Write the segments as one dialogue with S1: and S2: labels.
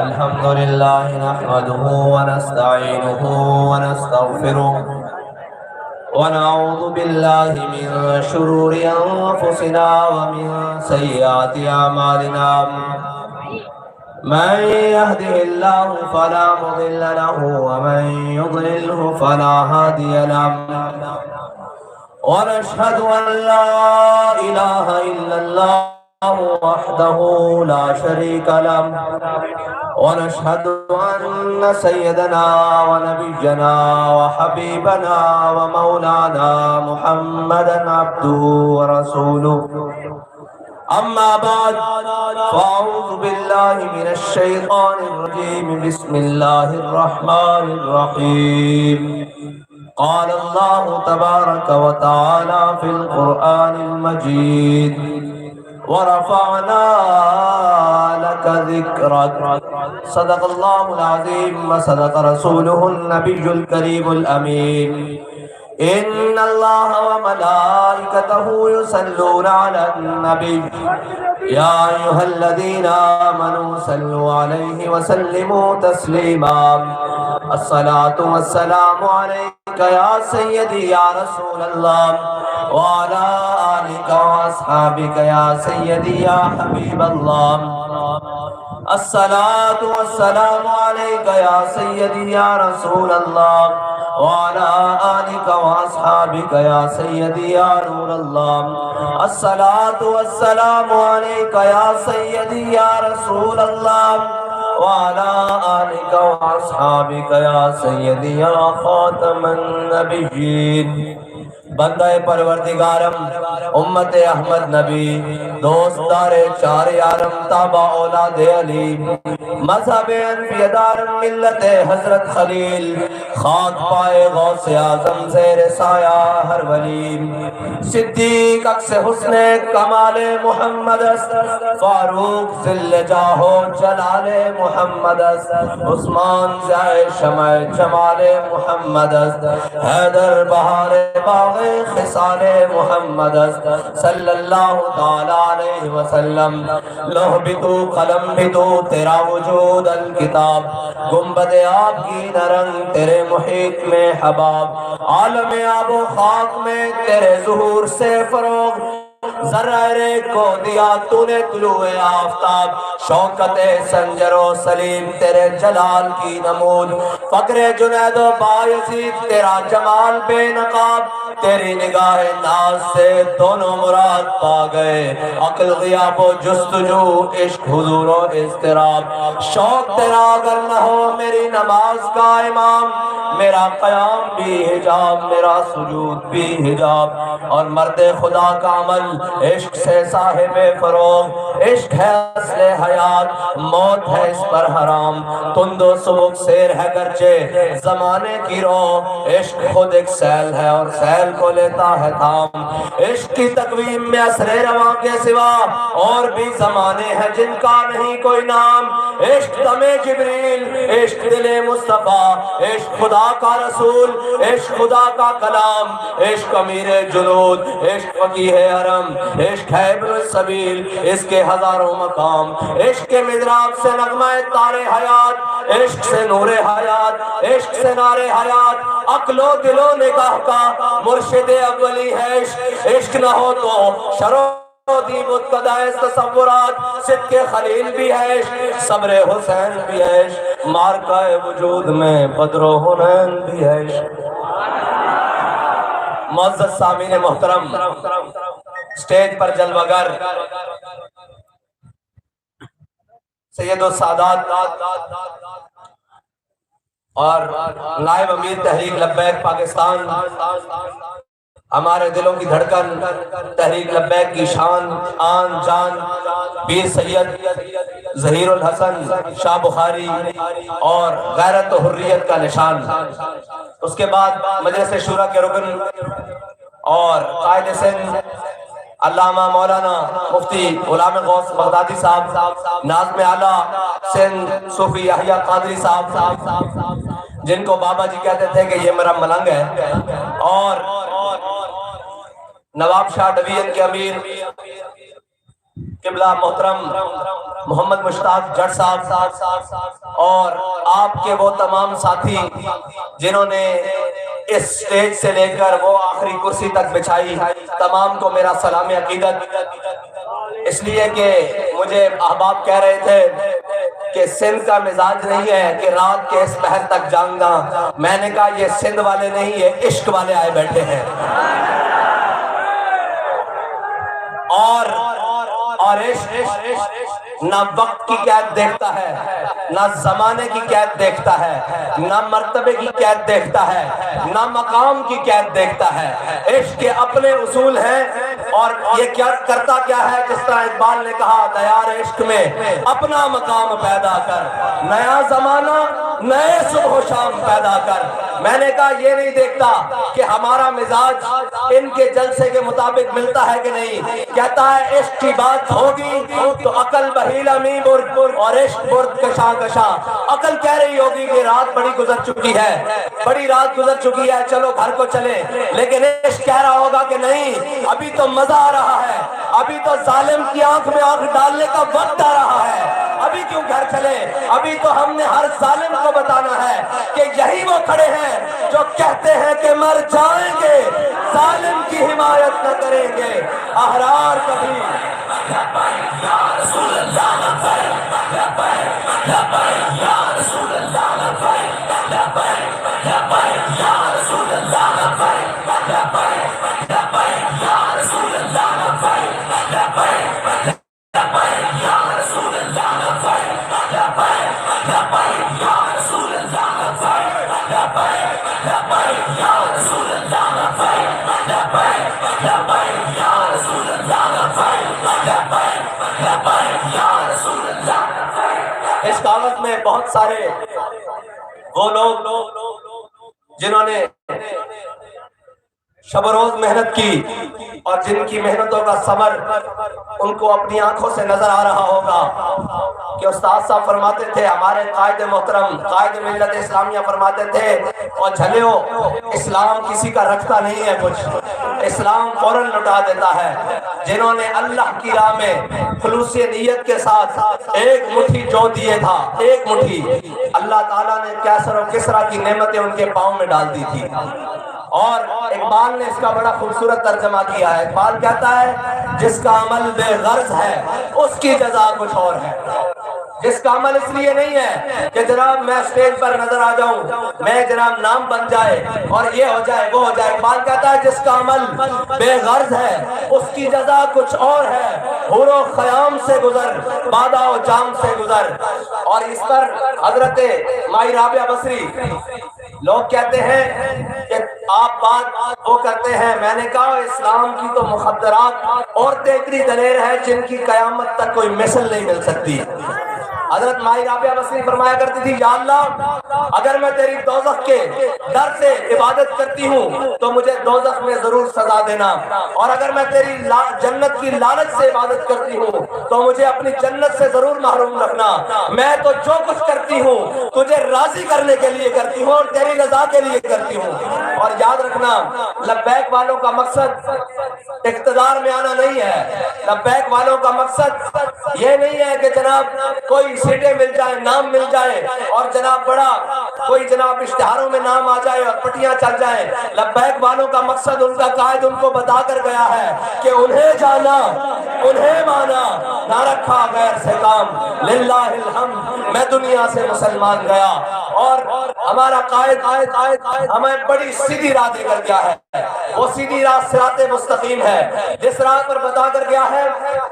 S1: الحمد لله نحمده ونستعينه ونستغفره ونعوذ بالله من شرور أنفسنا ومن سيئات أعمالنا من يهده الله فلا مضل له ومن يضلله فلا هادي له ونشهد أن لا إله إلا الله وحده لا شريك له ونشهد أن سيدنا ونبينا وحبيبنا ومولانا محمدا عبده ورسوله أما بعد فأعوذ بالله من الشيطان الرجيم بسم الله الرحمن الرحيم قال الله تبارك وتعالى في القرآن المجيد ورفعنا لك ذكرك صدق الله العظيم وصدق رسوله النبي الكريم الأمين إن الله وملائكته يصلون على النبي يا أيها الذين آمنوا صلوا عليه وسلموا تسليما الصلاة والسلام عليك يا سيدي يا رسول الله وعلى آلك وأصحابك يا سيدي يا حبيب الله الصلاة والسلام عليك يا سيدي يا رسول الله وعلى آلك وأصحابك يا سيدي يا نور الله الصلاة والسلام عليك يا سيدي يا رسول الله وعلى آلك وأصحابك يا سيدي يا خاتم النبيين بندہ پروردگارم امت احمد نبی دوست دار چار یارم تابع اولاد علی مذہب انبیاء دارم ملت حضرت خلیل خاک پائے غوث اعظم زیر سایہ ہر ولی صدیق اکس حسن کمال محمد فاروق ذل جاہو جلال محمد عثمان جائے شمع جمال محمد حیدر بہار باغ خصال محمد صلی اللہ تعالیٰ علیہ وسلم لوح بھی تو قلم بھی تو تیرا وجود الکتاب گنبد آپ کی نرنگ تیرے محیط میں حباب عالم آب و خاک میں تیرے ظہور سے فروغ ذرائر کو دیا تو نے طلوع آفتاب شوکت سنجر و سلیم تیرے جلال کی نمود فقر جنید و بایزید تیرا جمال بے نقاب تیری نگاہ ناز سے دونوں مراد پا گئے عقل غیاب و جستجو عشق حضور و اضطراب شوق تیرا اگر نہ ہو میری نماز کا امام میرا قیام بھی حجاب میرا سجود بھی حجاب اور مرد خدا کا عمل عشق سے صاحب فروغ عشق ہے اصل حیات موت ہے اس پر حرام تند و سبک سیر ہے گرچہ زمانے کی رو عشق خود ایک سیل ہے اور سیل کو لیتا ہے تھام عشق کی تقویم میں اثر رواں کے سوا اور بھی زمانے ہیں جن کا نہیں کوئی نام عشق دم جبریل عشق دل مصطفیٰ عشق خدا کا رسول عشق خدا کا کلام عشق امیر جنود عشق فقیہ حرم عشق ہے ابن السبیل اس کے ہزاروں مقام عشق کے مدراب سے نغمہ تار حیات عشق سے نور حیات عشق سے نار حیات عقل و دل و نگاہ کا مرشد اولی ہے عشق نہ ہو تو شرو دی متقدائے تصورات صدق خلیل بھی ہے صبر حسین بھی ہے مارکہ وجود میں بدر و حنین بھی ہے معزز سامعین محترم سٹیج پر جلوگر سید السادات اور نائب امیر تحریک لبیک پاکستان ہمارے دلوں کی دھڑکن تحریک لبیک کی شان آن جان پیر سید ظہیر الحسن شاہ بخاری اور غیرت و حریت کا نشان اس کے بعد مجلس شورا کے رکن اور قائد سندھ علامہ مولانا مفتی غلام غوث بغدادی صاحب ناظم اعلیٰ سندھ صوفی یحییٰ قادری صاحب جن کو بابا جی کہتے تھے کہ یہ میرا ملنگ ہے اور نواب شاہ ڈویژن کے امیر قبلہ محترم محمد مشتاق جٹ صاحب اور آپ کے وہ تمام ساتھی جنہوں نے اس سٹیج سے لے کر وہ آخری کرسی تک بچھائی، تمام کو میرا سلام عقیدت۔ اس لیے کہ مجھے احباب کہہ رہے تھے کہ سندھ کا مزاج نہیں ہے کہ رات کے اس پہر تک جانگنا، میں نے کہا یہ سندھ والے نہیں، یہ عشق والے آئے بیٹھے ہیں۔ اور عشق نہ وقت کی قید دیکھتا ہے، نہ زمانے کی قید دیکھتا ہے، نہ مرتبے کی قید دیکھتا ہے، نہ مقام کی قید دیکھتا ہے۔ عشق کے اپنے اصول ہیں اور یہ کیا کرتا کیا ہے، جس طرح اقبال نے کہا دیار عشق میں اپنا مقام پیدا کر، نیا زمانہ نئے صبح و شام پیدا کر۔ میں نے کہا یہ نہیں دیکھتا کہ ہمارا مزاج ان کے جلسے کے مطابق ملتا ہے کہ نہیں، کہتا ہے عشق کی بات ہوگی تو عقل بہیلا می برد اور عشق برد کشاں کشاں۔ عقل کہہ رہی ہوگی کہ رات بڑی گزر چکی ہے، بڑی رات گزر چکی ہے، چلو گھر کو چلیں، لیکن عشق کہہ رہا ہوگا کہ نہیں، ابھی تو مزہ آ رہا ہے، ابھی تو ظالم کی آنکھ میں آنکھ ڈالنے کا وقت آ رہا ہے، ابھی کیوں گھر چلے، ابھی تو ہم نے ہر ظالم کو بتانا ہے کہ یہی وہ کھڑے ہیں جو کہتے ہیں کہ مر جائیں گے، ظالم کی حمایت نہ کریں گے، احرار کبھی۔ یا رسول اللہ لبیک لبیک لبیک یا رسول اللہ لبیک لبیک لبیک یا رسول اللہ لبیک لبیک لبیک یا رسول اللہ لبیک لبیک لبیک یا رسول اللہ لبیک لبیک لبیک یا رسول اللہ لبیک لبیک لبیک یا رسول اللہ لبیک لبیک لبیک یا رسول اللہ لبیک لبیک لبیک یا رسول اللہ۔ اس کاغذ میں بہت سارے وہ لوگ جنہوں نے شب و روز محنت کی اور جن کی محنتوں کا ثمر ان کو اپنی آنکھوں سے نظر آ رہا ہوگا کہ استاد صاحب فرماتے تھے، ہمارے قائد محترم قائد ملت اسلامیہ فرماتے تھے، اور جھلیو اسلام کسی کا رکھتا نہیں ہے کچھ، اسلام فوراً لٹا دیتا ہے۔ جنہوں نے اللہ کی راہ میں خلوص نیت کے ساتھ ایک مٹھی جو دیے تھا، ایک مٹھی، اللہ تعالیٰ نے کیسر و کسرا کی نعمتیں ان کے پاؤں میں ڈال دی تھی۔ اور اقبال نے اس کا بڑا خوبصورت ترجمہ کیا ہے، اقبال کہتا ہے جس کا عمل بے غرض ہے اس کی جزا کچھ اور ہے۔ جس کا عمل اس لیے نہیں ہے کہ جناب میں سٹیج پر نظر آ جاؤں، میں جناب نام بن جائے اور یہ ہو جائے وہ ہو جائے، اقبال کہتا ہے جس کا عمل بے غرض ہے اس کی جزا کچھ اور ہے، حور و خیام سے گزر بادہ و جام سے گزر۔ اور اس پر حضرت مائی رابعہ بصری لوگ کہتے ہیں کہ آپ بات وہ کرتے ہیں، میں نے کہا اسلام کی تو مخدرات عورتیں اتنی دلیر ہیں جن کی قیامت تک کوئی مثل نہیں مل سکتی۔ حضرت مائی رابعہ بصری فرمایا کرتی تھی، یا اللہ اگر میں تیری دوزخ کے ڈر سے عبادت کرتی ہوں تو مجھے دوزخ میں ضرور سزا دینا، اور اگر میں تیری جنت کی لالچ سے عبادت کرتی ہوں تو مجھے اپنی جنت سے ضرور محروم رکھنا۔ میں تو جو کچھ کرتی ہوں تجھے راضی کرنے کے لیے کرتی ہوں اور تیری رضا کے لیے کرتی ہوں۔ اور یاد رکھنا لبیک والوں کا مقصد اقتدار میں آنا نہیں ہے، لبیک والوں کا مقصد یہ نہیں ہے کہ جناب کوئی سیٹیں مل جائیں، نام مل جائے اور جناب بڑا کوئی جناب اشتہاروں میں نام آ جائے اور پٹیاں چل جائیں۔ لبیک والوں کا مقصد ان کا قائد ان کو بتا کر گیا ہے کہ انہیں جانا انہیں مانا، نہ رکھا غیر سے کام، للہ الحمد میں دنیا سے مسلمان گیا۔ اور ہمارا قائد ہمیں بڑی سیدھی راہ دے کر گیا ہے، وہ سیدھی راہ صراط مستقیم ہے، جس راہ پر بتا کر گیا ہے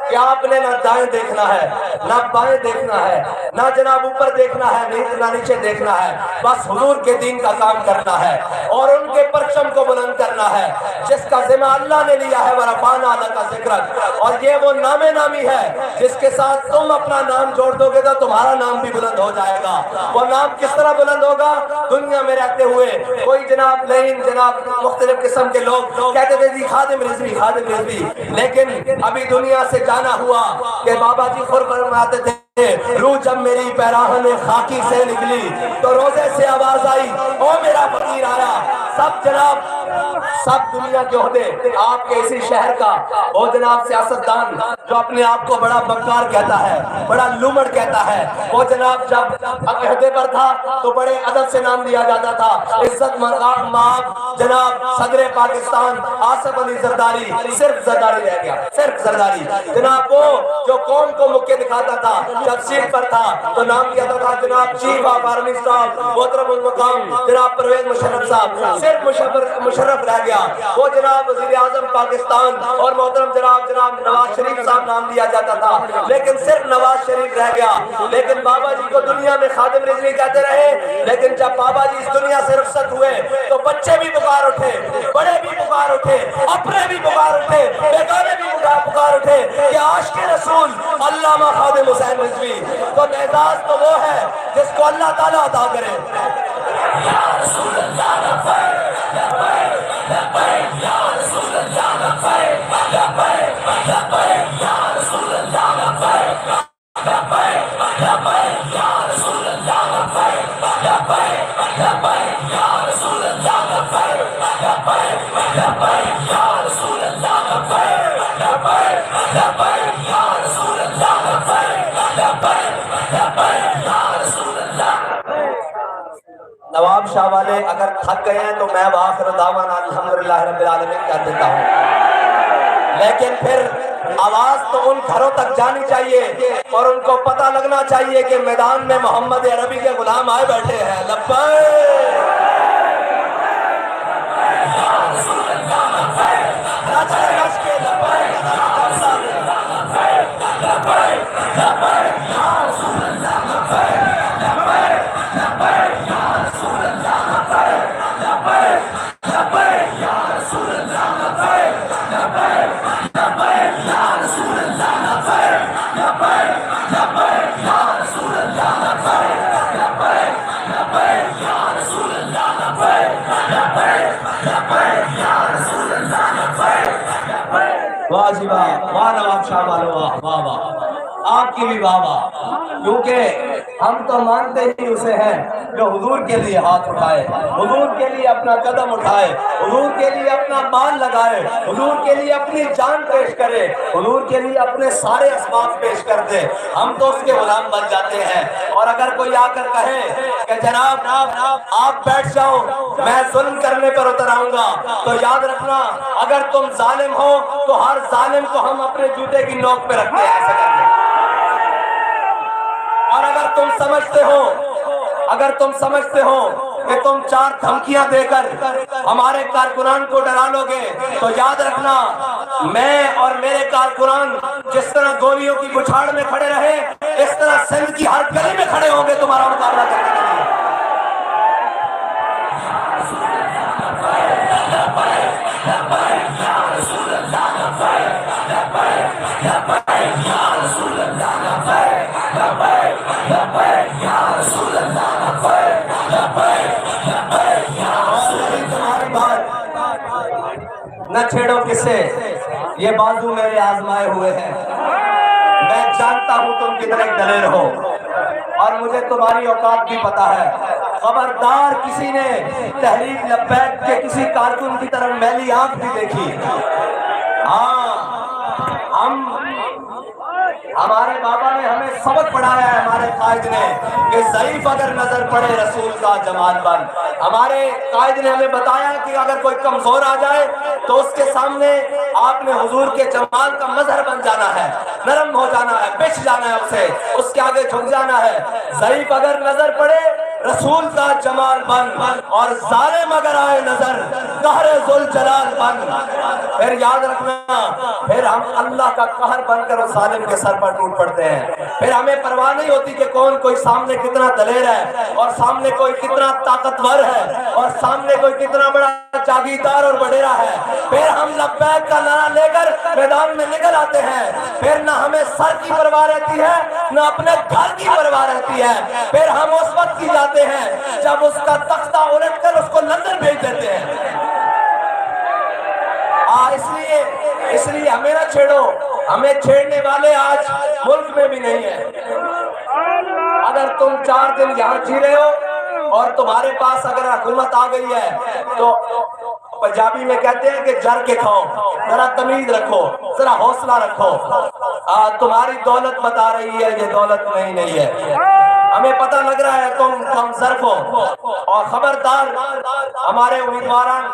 S1: کہ آپ نے نہ دائیں دیکھنا ہے نہ بائیں دیکھنا ہے، نہ جناب اوپر دیکھنا ہے نہ نیچے دیکھنا ہے، بس حضور کے دین کا کام کرنا ہے اور ان کے پرچم کو بلند کرنا ہے جس کا ذمہ اللہ نے لیا ہے، ورفعنا لک ذکرک۔ اور یہ وہ نام نامی ہے جس کے ساتھ تم اپنا نام جوڑ دو گے تو تمہارا نام بھی بلند ہو جائے گا۔ وہ نام کس طرح بلند ہوگا؟ دنیا میں رہتے ہوئے کوئی جناب لین جناب مختلف قسم کے لوگ کہتے تھے جی خادم رضوی خادم رضوی، لیکن ابھی دنیا سے جانا ہوا کہ بابا جی خود فرماتے تھے روح جب میری پیراہن خاکی سے نکلی تو روزے سے آواز آئی او میرا فقیر آیا۔ سب جناب سب دنیا کے عہدے آپ کے اسی شہر کا وہ جناب سیاستدان جو اپنے آپ کو بڑا بکار کہتا ہے، بڑا لومڑ کہتا ہے، وہ جناب جب عہدے پر تھا تو بڑے ادب سے نام دیا جاتا تھا، عزت مآب جناب صدر پاکستان آصف علی زرداری، صرف زرداری رہ گیا، صرف زرداری جناب، وہ جو قوم کو مکے دکھاتا تھا، جب سیٹ پر تھا تو نام دیا تھا جناب چیف آف آرمی صاحب محترم المقام جناب پرویز مشرف صاحب، صرف مشرف رہ گیا، وہ جناب وزیر اعظم پاکستان اور محترم جناب نواز شریف صاحب نام دیا جاتا تھا، لیکن صرف نواز شریف رہ گیا۔ لیکن بابا جی کو دنیا میں خادم رضوی کہتے رہے، لیکن جب بابا جی اس دنیا سے رخصت ہوئے تو بچے بھی پکار اٹھے، بڑے بھی پکار اٹھے، اپنے بھی پکار اٹھے، بیگانے بھی پکار اٹھے کہ عاشق رسول علامہ خادم حسین رضوی۔ تو اعزاز تو وہ ہے جس کو اللہ تعالیٰ عطا کرے۔ یا رسول اللہ لبیک لبیک لبیک یا رسول اللہ لبیک لبیک لبیک یا رسول اللہ لبیک لبیک لبیک یا رسول اللہ لبیک لبیک لبیک یا رسول اللہ لبیک لبیک لبیک یا رسول اللہ لبیک لبیک لبیک یا رسول اللہ لبیک لبیک لبیک یا رسول اللہ۔ نواب شاہ والے اگر تھک گئے ہیں تو میں وآخر دعوانا الحمدللہ رب العالمین کہہ دیتا ہوں، لیکن پھر آواز تو ان گھروں تک جانی چاہیے اور ان کو پتہ لگنا چاہیے کہ میدان میں محمد عربی کے غلام آئے بیٹھے ہیں۔ لبیک واہ جی واہ، واہ نواب شاہ والو، واہ واہ واہ، آپ کی بھی واہ واہ، کیونکہ ہم تو مانتے ہی اسے ہیں جو حضور کے لیے ہاتھ اٹھائے، حضور کے لیے اپنا قدم اٹھائے، حضور کے لیے اپنا مال لگائے، حضور کے لیے اپنی جان پیش کرے، حضور کے لیے اپنے سارے اسباب پیش کر دے، ہم تو اس کے غلام بن جاتے ہیں۔ اور اگر کوئی آ کر کہے کہ جناب آپ بیٹھ جاؤ میں ظلم کرنے پر اتر آؤں گا، تو یاد رکھنا اگر تم ظالم ہو تو ہر ظالم کو ہم اپنے جوتے کی نوک پہ رکھتے ہیں، ایسا کرتے ہیں۔ اور اگر تم سمجھتے ہو کہ تم چار دھمکیاں دے کر ہمارے کارکنان کو ڈرا لو گے تو یاد رکھنا میں اور میرے کارکنان جس طرح گولیوں کی بچھاڑ میں کھڑے رہے اس طرح سندھ کی ہر گلی میں کھڑے ہوں گے تمہارا مقابلہ کرنے کے لیے۔ نہ چھیڑو کسے یہ بازو میرے آزمائے ہوئے ہیں، میں جانتا ہوں تم کتنے دلیر ہو اور مجھے تمہاری اوقات بھی پتا ہے۔ خبردار کسی نے تحریک لبیک کے کسی کارکن کی طرف میلی آنکھ بھی دیکھی۔ ہاں ہمارے بابا نے ہمیں سبق پڑھایا ہے، ہمارے قائد نے، کہ ضعیف اگر نظر پڑے رسول کا جمال بن۔ ہمارے قائد نے ہمیں بتایا کہ اگر کوئی کمزور آ جائے تو اس کے سامنے آپ نے حضور کے جمال کا مظہر بن جانا ہے، نرم ہو جانا ہے، بچ جانا ہے، اسے اس کے آگے جھک جانا ہے۔ ضعیف اگر نظر پڑے رسول کا جمال بن اور ظالم اگر آئے نظر قہر ذوالجلال بن۔ پھر یاد رکھنا پھر ہم اللہ کا قہر بن کر اس ظالم کے سر پر ٹوٹ پڑتے ہیں۔ پھر ہمیں پرواہ نہیں ہوتی کہ کوئی سامنے کتنا دلیر ہے اور سامنے کوئی کتنا طاقتور ہے اور سامنے کوئی کتنا بڑا جاگیردار اور وڈیرا ہے۔ پھر ہم لبیک کا نعرہ لے کر میدان میں نکل آتے ہیں۔ پھر نہ ہمیں سر کی پرواہ رہتی ہے نہ اپنے گھر کی پرواہ رہتی ہے۔ پھر ہم اس وقت کی جاتے ہیں جب اس کا تختہ الٹ کر اس کو لندن بھیج دیتے ہیں۔ اس لیے ہمیں نہ چھیڑو، ہمیں چھیڑنے والے آج ملک میں بھی نہیں ہیں۔ اگر تم 4 دن یہاں جی رہے ہو اور تمہارے پاس اگر حکومت آ گئی ہے تو پنجابی میں کہتے ہیں کہ جر کے کھاؤ، ذرا تمیز رکھو، ذرا حوصلہ رکھو. تمہاری دولت بتا رہی ہے یہ دولت نہیں ہے. ہمیں پتہ لگ رہا ہے تم کم ظرف ہو. اور خبردار ہمارے امیدواران،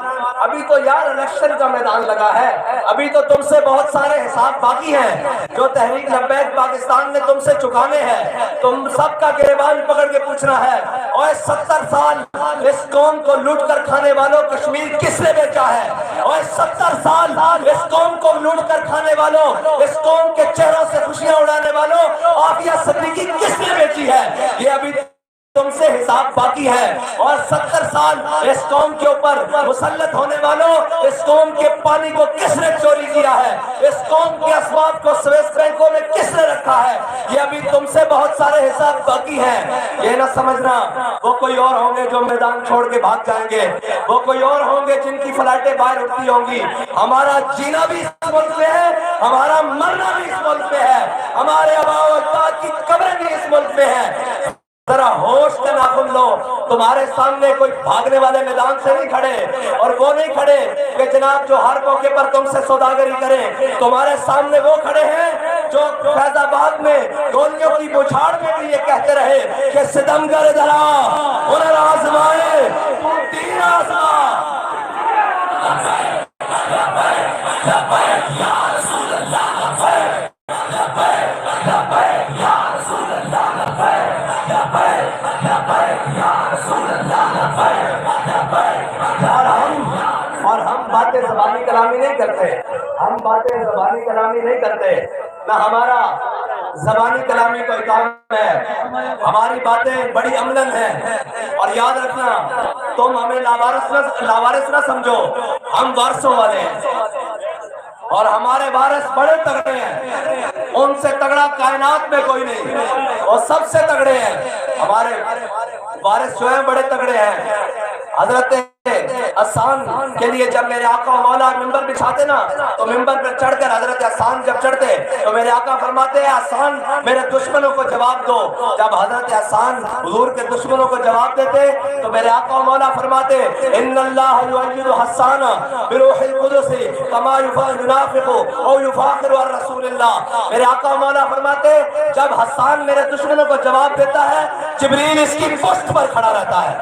S1: ابھی تو یار الیکشن کا میدان لگا ہے، ابھی تو تم سے بہت سارے حساب باقی ہیں جو تحریک لبیک پاکستان نے تم سے چکانے ہیں. تم سب کا گریبان پکڑ کے پوچھنا ہے، اور 70 سال اس قوم کو لوٹ کر کھانے والوں کشمیر کس نے بیچا ہے؟ اور 70 سال اس قوم کو لوٹ کر کھانے والوں، اس قوم کے چہروں سے خوشیاں اڑانے والوں عافیہ صدیقی کس نے بیچی ہے؟ یہ ابھی تم سے حساب باقی ہے. اور 70 سال اس قوم کے اوپر مسلط ہونے والوں، اس قوم کے پانی کو کس نے چوری کیا ہے؟ اس قوم کے اسباب کو سویس بینکوں میں کس نے رکھا ہے؟ یہ ابھی تم سے بہت سارے حساب باقی ہیں. یہ نہ سمجھنا وہ کوئی اور ہوں گے جو میدان چھوڑ کے بھاگ جائیں گے، وہ کوئی اور ہوں گے جن کی فلائٹیں باہر اٹھتی ہوں گی. ہمارا جینا بھی اس ملک میں ہے، ہمارا مرنا بھی اس ملک میں ہے، ہمارے آباء و اجداد کی قبریں بھی اس ملک میں ہیں. ذرا ہوش کا ناخن لو. تمہارے سامنے کوئی بھاگنے والے میدان سے نہیں کھڑے، اور وہ نہیں کھڑے کہ جناب جو ہر موقع پر تم سے سوداگری کریں. تمہارے سامنے وہ کھڑے ہیں جو فیض آباد میں گولیوں کی بچھاڑ میں بھی یہ کہتے رہے کہ ستمگر ذرا ہنر آزمائے تیر آزما. اور ہم باتیں زبانی کلامی نہیں کرتے، ہم باتیں زبانی کلامی نہیں کرتے، نہ ہمارا زبانی کلامی کوئی کام ہے. ہماری باتیں بڑی عملاً ہیں. اور یاد رکھنا تم ہمیں لاوارث نہ سمجھو، ہم وارثوں والے ہیں. اور ہمارے وارث بڑے تگڑے ہیں، ان سے تگڑا کائنات میں کوئی نہیں، وہ سب سے تگڑے ہیں. ہمارے وارث جو ہیں بڑے تگڑے ہیں. حضرت حسان کے لیے جب میرے آقا و مولا منبر بچھاتے نا، تو منبر پر چڑھ کر حضرت حسان جب چڑھتے تو میرے آقا فرماتے ہیں حسان میرے دشمنوں کو جواب دو. جب حضرت حسان حضور کے دشمنوں کو جواب دیتے تو میرے آقا و مولا فرماتے ان اللہ یؤید حسان بروح القدس کما ينافق او يفاخر عن رسول اللہ. میرے آقا و مولا فرماتے جب حسان میرے دشمنوں کو جواب دیتا ہے جبریل اس کی پشت پر کھڑا رہتا ہے.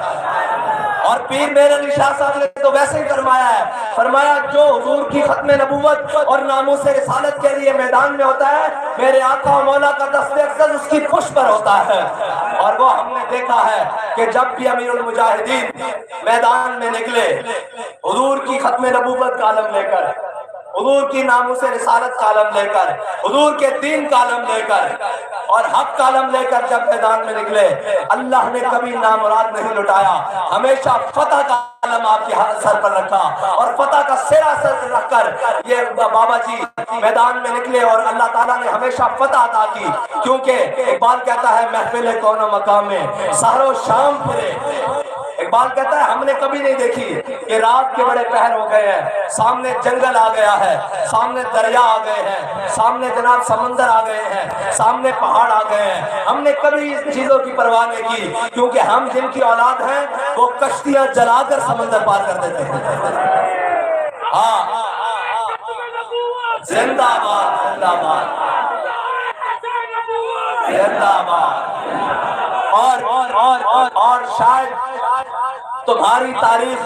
S1: اور پیر میرے علی شاہ صاحب نے تو ویسے ہی فرمایا ہے، فرمایا جو حضور کی ختم نبوت اور ناموس رسالت کے لیے میدان میں ہوتا ہے، میرے آقا و مولا کا دست اقدس اس کی پشت پر ہوتا ہے. اور وہ ہم نے دیکھا ہے کہ جب بھی امیر المجاہدین میدان میں نکلے حضور کی ختم نبوت کا علم لے کر، حضور کی ناموس رسالت کا علم لے کر، حضور کے دین کا علم لے کر اور حق کا علم لے کر جب میدان میں نکلے، اللہ نے کبھی نامراد نہیں لٹایا. ہمیشہ فتح کا علم آپ کے سر پر رکھا، اور فتح کا سرا سر پر رکھ کر یہ بابا جی میدان میں نکلے اور اللہ تعالیٰ نے ہمیشہ فتح عطا کی. کیونکہ اقبال کہتا ہے محفل کون و مقام میں سحر و شام پھرے. اقبال کہتا ہے ہم نے کبھی نہیں دیکھی کہ رات کے بڑے پہر ہو گئے ہیں، سامنے جنگل آ گیا ہے، سامنے دریا آ گئے ہیں، سامنے جناب سمندر آ گئے ہیں، سامنے پہاڑ آ گئے ہیں. ہم نے کبھی اس چیزوں کی پرواہ نہیں کی، کیونکہ ہم جن کی اولاد ہیں وہ کشتیاں جلا کر سمندر پار کر دیتے ہیں. ہاں زندہ باد، زندہ باد، زندہ باد. اور شاید تمہاری تاریخ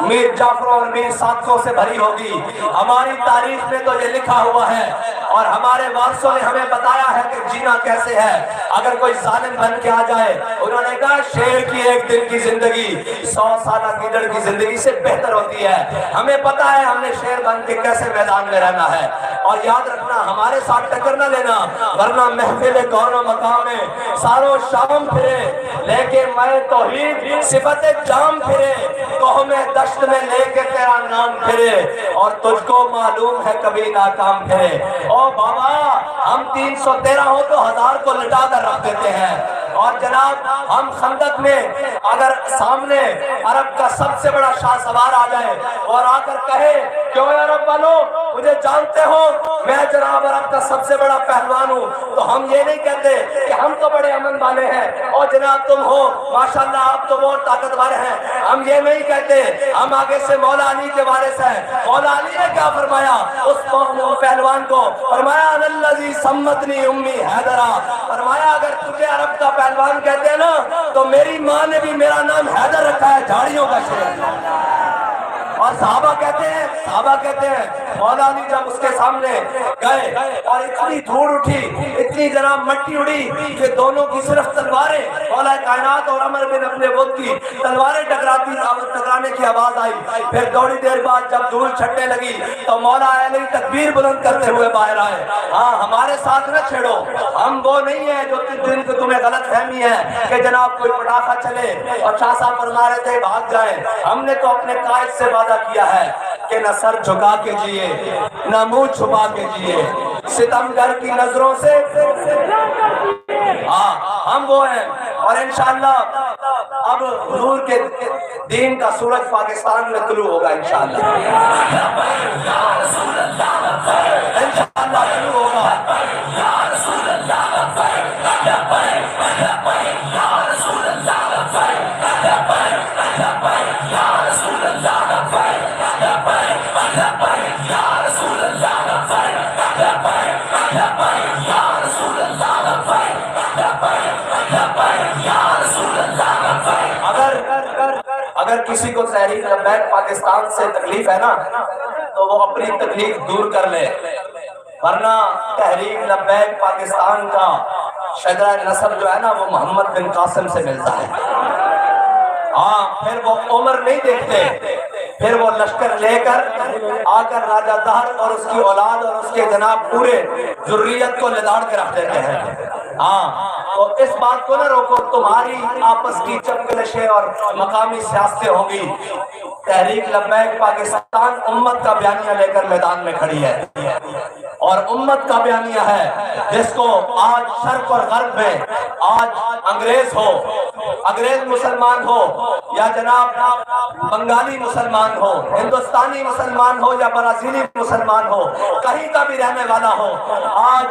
S1: میر جعفر اور میر صادقوں سے بھری ہوگی، ہماری تاریخ میں تو یہ لکھا ہوا ہے اور ہمارے وارثوں نے ہمیں بتایا ہے کہ جینا کیسے ہے. اگر کوئی ظالم بن کے آ جائے، انہوں نے کہا شیر کی ایک دن کی زندگی 100 سالہ گیدڑ کی زندگی سے بہتر ہوتی ہے. ہمیں پتا ہے ہم نے شیر بن کے کیسے میدان میں رہنا ہے. اور یاد رکھنا ہمارے ساتھ ٹکر نہ لینا، ورنہ محفل کون و مقام میں ساروں شام پھرے، لیکن میں توحید صفت جام پھرے، قوم دشت میں لے کے تیرا نام پھرے، اور تجھ کو معلوم ہے کبھی ناکام پھرے. او بابا ہم 313 ہو تو 1000 کو لٹا کر رکھ دیتے ہیں. اور جناب ہم خندق میں اگر سامنے عرب کا سب سے بڑا شاہ سوار آ جائے اور آ کر کہے کیوں عرب والوں مجھے جانتے ہو میں جناب عرب کا سب سے بڑا پہلوان ہوں، تو ہم یہ نہیں کہتے کہ ہم تو بڑے امن والے ہیں اور جناب تم ہو ماشاءاللہ آپ تو بہت طاقتور ہیں، ہم یہ نہیں کہتے، ہم آگے سے مولا علی کے وارث ہیں۔ مولا علی نے کیا فرمایا اس پہلوان کو؟ فرمایا الذی سمتنی امی حیدرہ، فرمایا اگر تجھے عرب کا پہلوان کہتے ہیں نا تو میری ماں نے بھی میرا نام حیدر رکھا ہے، جھاڑیوں کا شیر۔ اور صحابہ کہتے ہیں مولا علی جب اس کے سامنے گئے اور اتنی دھوڑ اٹھی، اتنی جناب مٹی اڑی کہ دونوں کی صرف تلواریں مولا کائنات اور عمر بن عبد الود کی تلواریں ٹکرانے کی آواز آئی۔ پھر تھوڑی دیر بعد جب دھول چھٹنے لگی تو مولا علی تکبیر بلند کرتے ہوئے باہر آئے۔ ہاں ہمارے ساتھ نہ چھیڑو، ہم وہ نہیں ہیں جو دن کو تمہیں غلط فہمی ہے کہ جناب کوئی پٹاخہ چلے اور شاہ صاحب فرما رہے تھے بھاگ جائیں۔ ہم نے تو اپنے قائد سے وعدہ کیا ہے کہ نہ سر جھکا کے جیے نہ منہ چھپا کے جیے، ستمگر کی نظروں سے ہاں ہم وہ ہیں۔ اور انشاءاللہ اب حضور کے دین کا سورج پاکستان میں طلوع ہوگا انشاءاللہ، انشاءاللہ طلوع ہوگا۔ اگر کسی کو تحریک لبیک پاکستان سے تکلیف ہے نا تو وہ اپنی تکلیف دور کر لے، ورنہ تحریک لبیک پاکستان کا شجرہ نسب جو ہے نا وہ محمد بن قاسم سے ملتا ہے۔ ہاں پھر وہ عمر نہیں دیکھتے، پھر وہ لشکر لے کر آ کر راجہ دہر اور اس کی اولاد اور اس کے جناب پورے ذریت کو لداڑ کے رکھ دیتے ہیں۔ ہاں تو اس بات کو نہ روکو، تمہاری آپس کی چپکلشیں اور مقامی سیاستیں ہوگی، تحریک لبیک پاکستان امت کا بیانیہ لے کر میدان میں کھڑی ہے، اور امت کا بیانیہ ہے جس کو آج شرق اور غرب میں آج انگریز ہو، انگریز مسلمان ہو یا جناب بنگالی مسلمان ہو، ہندوستانی مسلمان ہو یا برازیلی مسلمان ہو، کہیں کا بھی رہنے والا ہو، آج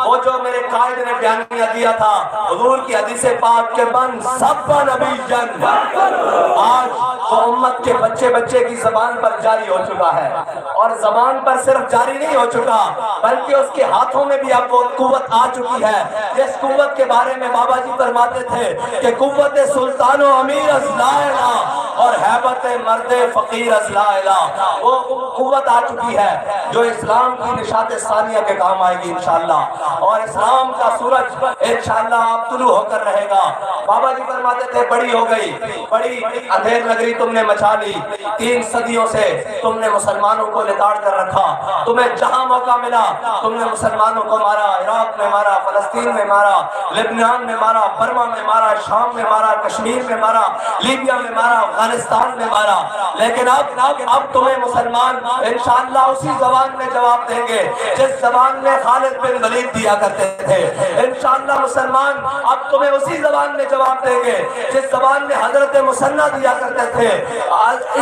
S1: وہ جو میرے قائد نے بیانیہ دیا تھا حضور کی حدیث پاک کے بند سب نبی جن، آج وہ امت کے بچے کی زبان پر جاری ہو چکا ہے، اور زبان پر صرف جاری نہیں ہو چکا بلکہ اس کے ہاتھوں میں بھی اب وہ قوت آ چکی ہے جس قوت کے بارے میں بابا جی فرماتے تھے کہ قوت سلطان و امیر از لا الہ اور حیبت مرد فقیر از لا الہ، وہ قوت آ چکی ہے جو اسلام کی نشاط ثانیہ کے کام آئے گی انشاءاللہ، اور اسلام کا سورج انشاءاللہ آپ طلوع ہو کر رہے گا۔ بابا جی فرماتے تھے بڑی ہو گئی، بڑی اندھیر نگری تم نے مچا لی، 3 صدیوں سے تم نے مسلمانوں کو لتاڑ کر رکھا، تمہیں جہاں موقع ملا تم نے مسلمانوں کو مارا، عراق میں مارا، فلسطین میں مارا، لبنان میں مارا، برما میں مارا، شام میں مارا، کشمیر میں مارا، لیبیا میں مارا، افغانستان میں مارا، لیکن اب تمہیں مسلمان انشاءاللہ اسی زبان میں جواب دیں گے جس زبان میں خالد بن ولید دیا کرتے تھے، انشاءاللہ مسلمان اب تمہیں اسی زبان میں جواب دیں گے جس زبان میں حضرت مسنہ دیا کرتے تھے،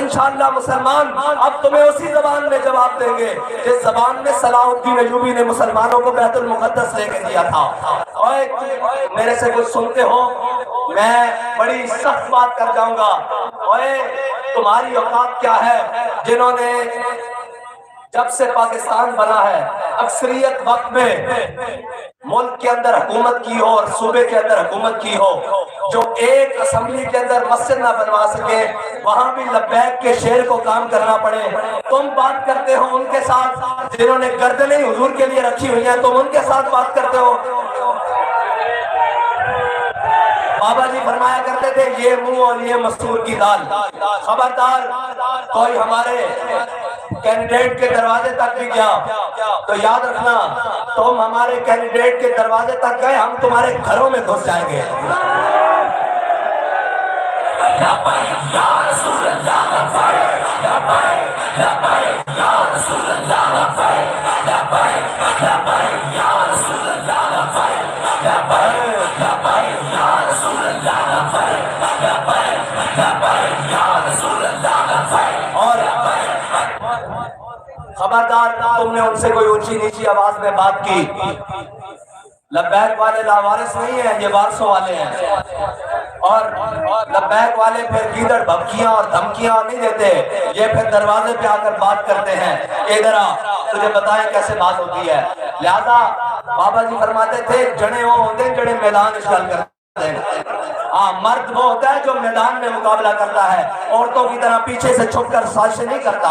S1: انشاءاللہ مسلمان اب تمہیں اسی زبان میں جواب دیں گے جس زبان میں صلاح الدین ایوبی نے مسلمانوں کو بیت المقدس لے کے دیا تھا۔ اور میرے سے کچھ سنتے ہو، میں بڑی سخت بات کر جاؤں گا، اور تمہاری اوقات کیا ہے جنہوں نے جب سے پاکستان بنا ہے اکثریت وقت میں ملک کے اندر حکومت کی ہو اور صوبے کے اندر حکومت کی ہو، جو ایک اسمبلی کے اندر مسجد نہ بنوا سکے وہاں بھی لبیک کے شعر کو کام کرنا پڑے، تم بات کرتے ہو ان کے ساتھ جنہوں نے گردنیں حضور کے لیے رکھی ہوئی ہیں، تم ان کے ساتھ بات کرتے ہو۔ بابا جی فرمایا کرتے تھے یہ منہ اور یہ مستور کی دال، خبردار کوئی ہمارے کینڈیڈیٹ کے دروازے تک بھی گیا تو یاد رکھنا تم ہمارے کینڈیڈیٹ کے دروازے تک گئے ہم تمہارے گھروں میں گھس جائیں گے۔ خبردار تم نے ان سے کوئی اونچی نیچی آواز میں بات کی. لبیک والے لاوارث نہیں ہیں، یہ وارثوں والے ہیں. اور لبیک والے پھر گیدڑ بھبکیاں اور دھمکیاں نہیں دیتے، یہ پھر دروازے پہ آ کر بات کرتے ہیں کہ ادھر آ تجھے بتائیں کیسے بات ہوتی ہے. لہذا بابا جی فرماتے تھے جڑے وہ ہوتے ہیں جڑے میدان اشغال کرتے ہیں. ہاں، مرد وہ ہوتا ہے جو میدان میں مقابلہ کرتا ہے، عورتوں کی طرح پیچھے سے چھپ کر سازشیں نہیں کرتا.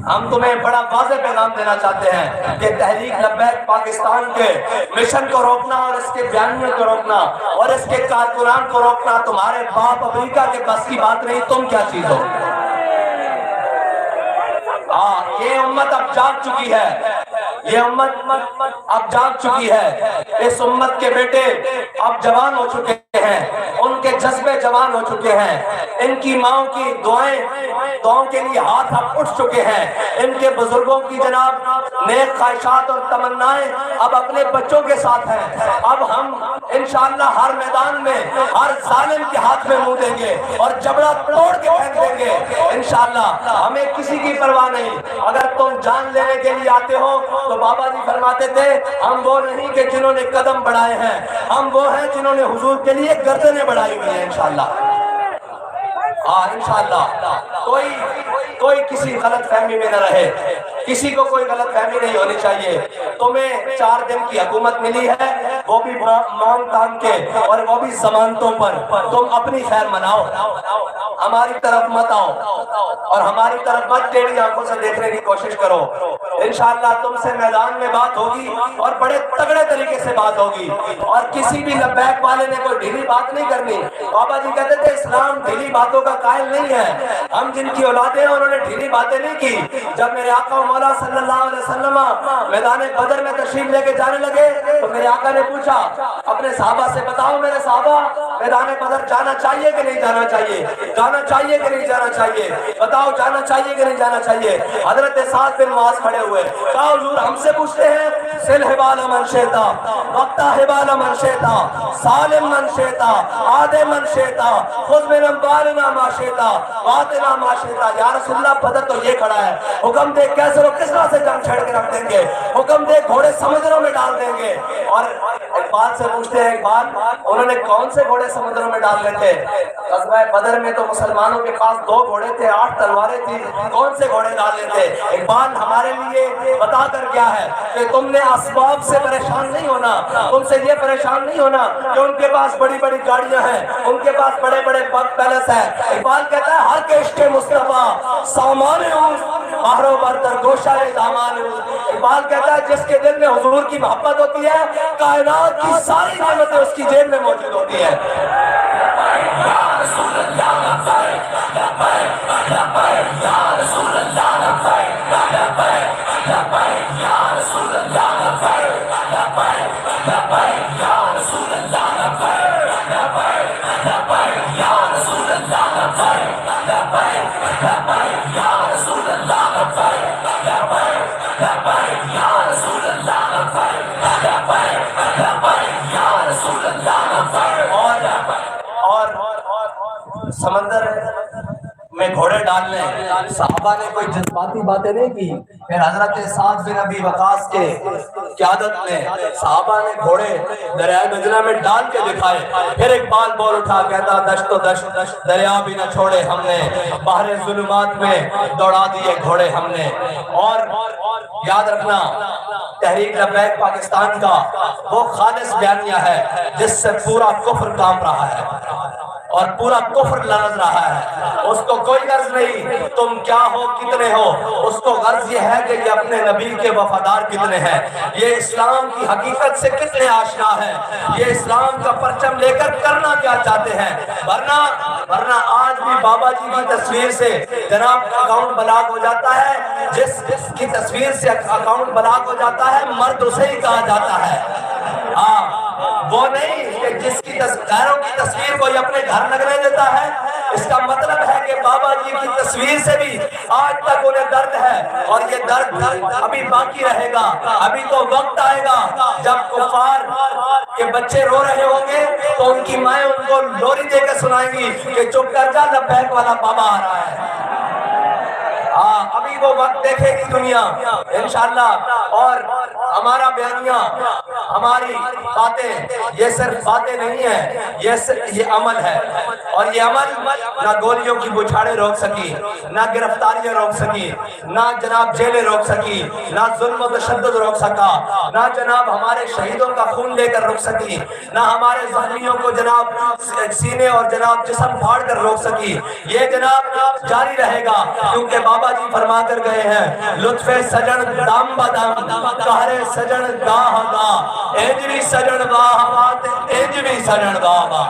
S1: ہم تمہیں بڑا واضح پیغام دینا چاہتے ہیں کہ تحریک لبیک پاکستان کے مشن کو روکنا اور اس کے بیانیے کو روکنا اور اس کے کارکنان کو روکنا تمہارے باپ امریکہ کے بس کی بات نہیں. تم کیا چیز ہو؟ یہ امت اب جاگ چکی ہے، یہ امت اب جاگ چکی ہے. اس امت کے بیٹے اب جوان ہو چکے ہیں، ان کے جذبے جوان ہو چکے ہیں، ان کی ماں کی دعاؤں کے لیے ہاتھ اب اٹھ چکے ہیں، ان کے بزرگوں کی جناب نیک خواہشات اور تمنائیں اب اپنے بچوں کے ساتھ ہیں. اب ہم انشاءاللہ ہر میدان میں ہر ظالم کے ہاتھ میں منہ دیں گے اور جبڑا توڑ کے پھینک دیں گے انشاءاللہ. ہمیں کسی کی پرواہ نہیں. اگر تم جان لینے کے لیے آتے ہو تو بابا جی فرماتے تھے ہم وہ نہیں کہ جنہوں نے قدم بڑھائے ہیں، ہم وہ ہیں جنہوں نے حضور کے لیے گردنیں بڑھائی ہوئی ہیں انشاءاللہ. انشاءاللہ کوئی کسی غلط فہمی میں نہ رہے، کسی کو کوئی غلط فہمی نہیں ہونی چاہیے. تمہیں 4 دن کی حکومت ملی ہے، وہ بھی مان تان کے اور وہ بھی ضمانتوں پر. تم اپنی خیر مناؤ، ہماری طرف مت آؤ اور ہماری طرف مت ٹیڑھی آنکھوں سے دیکھنے کی کوشش کرو. انشاءاللہ تم سے میدان میں بات ہوگی اور بڑے تگڑے طریقے سے بات ہوگی اور کسی بھی لبیک والے نے کوئی ڈھیلی بات نہیں کرنی. بابا جی کہتے تھے اسلام ڈھیلی باتوں کا قائل نہیں ہے. ہم جن کی اولادیں ہیں انہوں نے ڈھیلی باتیں نہیں کی. جب میرے آقا مولا صلی اللہ علیہ وسلم میدان بدر میں تشریف لے کے جانے لگے تو میرے آقا نے پوچھا اپنے صحابہ سے بتاؤ میرے صحابہ میدان بدر جانا چاہیے کہ نہیں جانا چاہیے، جانا چاہیے کہ نہیں جانا چاہیے، بتاؤ جانا چاہیے کہ نہیں جانا چاہیے. حضرت سعد بن معاذ کھڑے ہوئے، کہا حضور ہم سے پوچھتے ہیں سل حبال من شئتا وقتا حبال من شئتا سالم من شئتا عاد من شئتا خذ من اموالنا ما شئتا واتنا ما شئتا. یا رسول اللہ بدر تو یہ کھڑا ہے، حکم دے کیسے اور کس طرح سے جنگ چھڑ کے رکھ دیں گے، حکم دے گھوڑے سمندروں میں ڈال دیں گے. اور اقبال سے پوچھتے ہیں اقبال انہوں نے کون سے گھوڑے سمندروں میں ڈال دیتے؟ غزوہ بدر میں تو مسلمانوں کے پاس 2 گھوڑے تھے، 8 تلواریں تھی، کون سے گھوڑے ڈال دیتے؟ اقبال ہمارے لیے بتا کر کیا ہے کہ تم نے اسباب سے پریشان نہیں ہونا، تم سے یہ پریشان نہیں ہونا کہ ان کے پاس بڑی بڑی گاڑیاں ہیں، ان کے پاس بڑے بڑے پیلس ہیں. اقبال کہتا ہے ہر کے عشق مصطفیٰ سامان باہروں برتر گوشہ دامان. اقبال کہتا ہے جس کے دل میں حضور کی محبت ہوتی ہے کائنات کی ساری نعمتیں اس کی جیب میں موجود ہوتی ہیں. سمندر میں گھوڑے ڈالنے صحابہ نے کوئی جذباتی باتیں نہیں کی. پھر حضرت سعد بن ابی وقاص کے قیادت میں صحابہ نے گھوڑے دریائے دجلہ میں ڈال کے دکھائے. پھر اقبال بول اٹھا کہتا دشت و دشت دریا بھی نہ چھوڑے ہم نے، باہر ظلمات میں دوڑا دیے گھوڑے ہم نے. اور یاد رکھنا تحریک لبیک پاکستان کا وہ خالص بیانیہ ہے جس سے پورا کفر کام رہا ہے اور پورا کفر لرز رہا ہے. اس کو کوئی غرض نہیں تم کیا ہو کتنے ہو، اس کو غرض یہ ہے کہ یہ اپنے نبی کے وفادار کتنے ہیں، یہ اسلام کی حقیقت سے کتنے آشنا ہیں، یہ اسلام کا پرچم لے کر کرنا کیا چاہتے ہیں. ورنہ آج بھی بابا جی کی تصویر سے جناب اکاؤنٹ بلاک ہو جاتا ہے، جس کی تصویر سے اکاؤنٹ بلاک ہو جاتا ہے مرد اسے ہی کہا جاتا ہے. وہ نہیں کہ جس کی غیروں کی تصویر کوئی اپنے گھر لگنے دیتا ہے. اس کا مطلب ہے کہ بابا جی کی تصویر سے بھی آج تک انہیں درد ہے اور یہ درد ابھی باقی رہے گا. ابھی تو وقت آئے گا جب کفار کے بچے رو رہے ہوں گے تو ان کی مائیں ان کو لوری دے کے سنائیں گی کہ چپ کر جا لبیک والا بابا آ رہا ہے. ابھی وہ وقت دیکھے گی دنیا انشاءاللہ. اور ہمارا بیانیہ، ہماری باتیں یہ صرف باتیں نہیں ہیں، یہ عمل ہے. اور یہ عمل نہ گولیوں کی بچھاڑیں روک سکی، نہ گرفتاریاں روک سکی، نہ جناب جیلیں روک سکی، نہ ظلم و تشدد روک سکا، نہ جناب ہمارے شہیدوں کا خون لے کر روک سکی، نہ ہمارے زخمیوں کو جناب سینے اور جناب جسم پھاڑ کر روک سکی. یہ جناب جاری رہے گا، کیونکہ بابا جی فرما کر گئے ہیں لطف سجن دم بدم کہرے سجن گاہ گاہ انجوی سجن واہ بات انجوی سجن واہ واہ.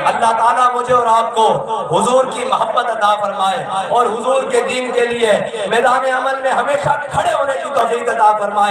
S1: اللہ تعالیٰ مجھے اور آپ کو حضور کی محبت عطا فرمائے اور حضور کے دین کے لیے میدان عمل میں ہمیشہ کھڑے ہونے کی توفیق عطا فرمائے.